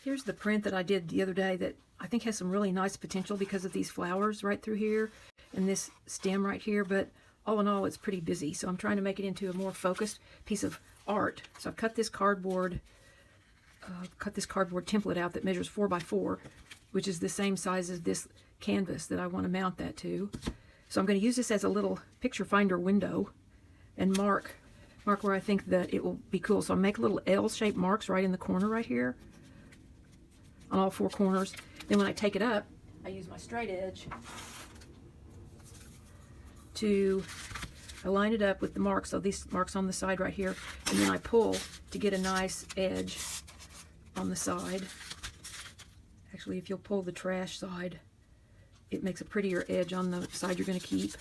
Here's the print that I did the other day that I think has some really nice potential because of these flowers right through here and this stem right here, but all in all, it's pretty busy. So I'm trying to make it into a more focused piece of art. So I've cut this cardboard template out that measures 4 by 4, which is the same size as this canvas that I want to mount that to. So I'm going to use this as a little picture finder window and mark where I think that it will be cool. So I'll make little L-shaped marks right in the corner right here on all 4 corners. Then when I take it up, I use my straight edge to align it up with the marks. So these marks on the side right here, and then I pull to get a nice edge on the side. Actually, if you'll pull the trash side, it makes a prettier edge on the side you're going to keep.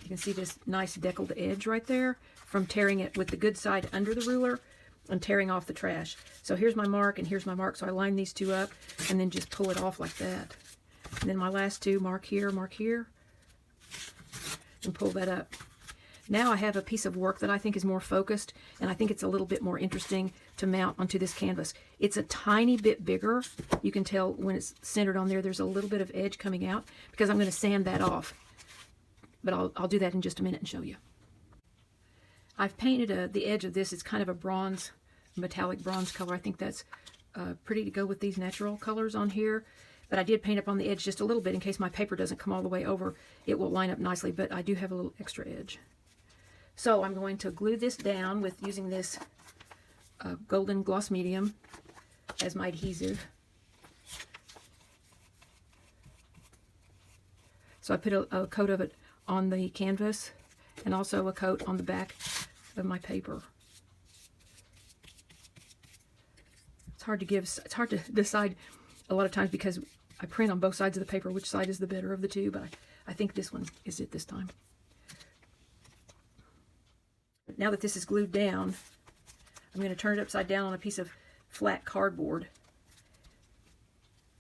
You can see this nice deckled edge right there from tearing it with the good side under the ruler and tearing off the trash. So here's my mark and here's my mark. So I line these 2 up and then just pull it off like that. And then my last 2, mark here, and pull that up. Now I have a piece of work that I think is more focused, and I think it's a little bit more interesting to mount onto this canvas. It's a tiny bit bigger. You can tell when it's centered on there, there's a little bit of edge coming out because I'm going to sand that off. But I'll do that in just a minute and show you. I've painted the edge of this. It's kind of a bronze, metallic bronze color. I think that's pretty to go with these natural colors on here. But I did paint up on the edge just a little bit in case my paper doesn't come all the way over. It will line up nicely, but I do have a little extra edge. So I'm going to glue this down with using this golden gloss medium as my adhesive. So I put a coat of it on the canvas and also a coat on the back of my paper. It's hard to decide a lot of times because I print on both sides of the paper which side is the better of the two, but I think this one is it this time. Now that this is glued down, I'm going to turn it upside down on a piece of flat cardboard,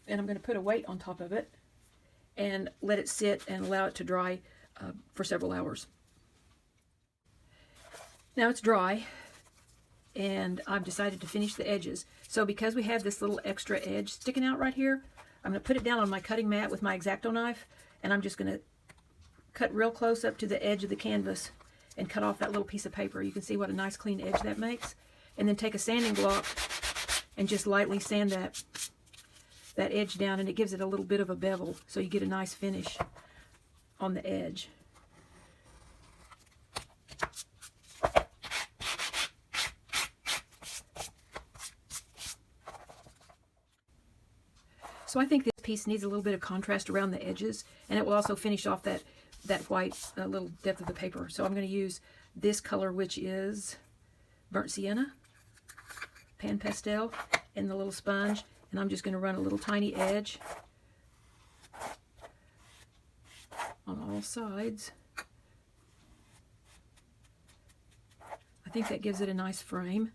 and I'm going to put a weight on top of it and let it sit and allow it to dry for several hours. Now it's dry, and I've decided to finish the edges. So because we have this little extra edge sticking out right here, I'm going to put it down on my cutting mat with my X-Acto knife, and I'm just going to cut real close up to the edge of the canvas and cut off that little piece of paper. You can see what a nice clean edge that makes. And then take a sanding block and just lightly sand that edge down, and it gives it a little bit of a bevel, so you get a nice finish on the edge. So I think this piece needs a little bit of contrast around the edges, and it will also finish off that white little depth of the paper. So I'm going to use this color, which is burnt sienna, pan pastel, and the little sponge, and I'm just going to run a little tiny edge on all sides. I think that gives it a nice frame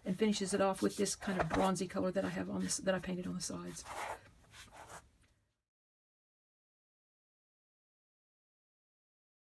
and finishes it off with this kind of bronzy color that I have on this, that I painted on the sides.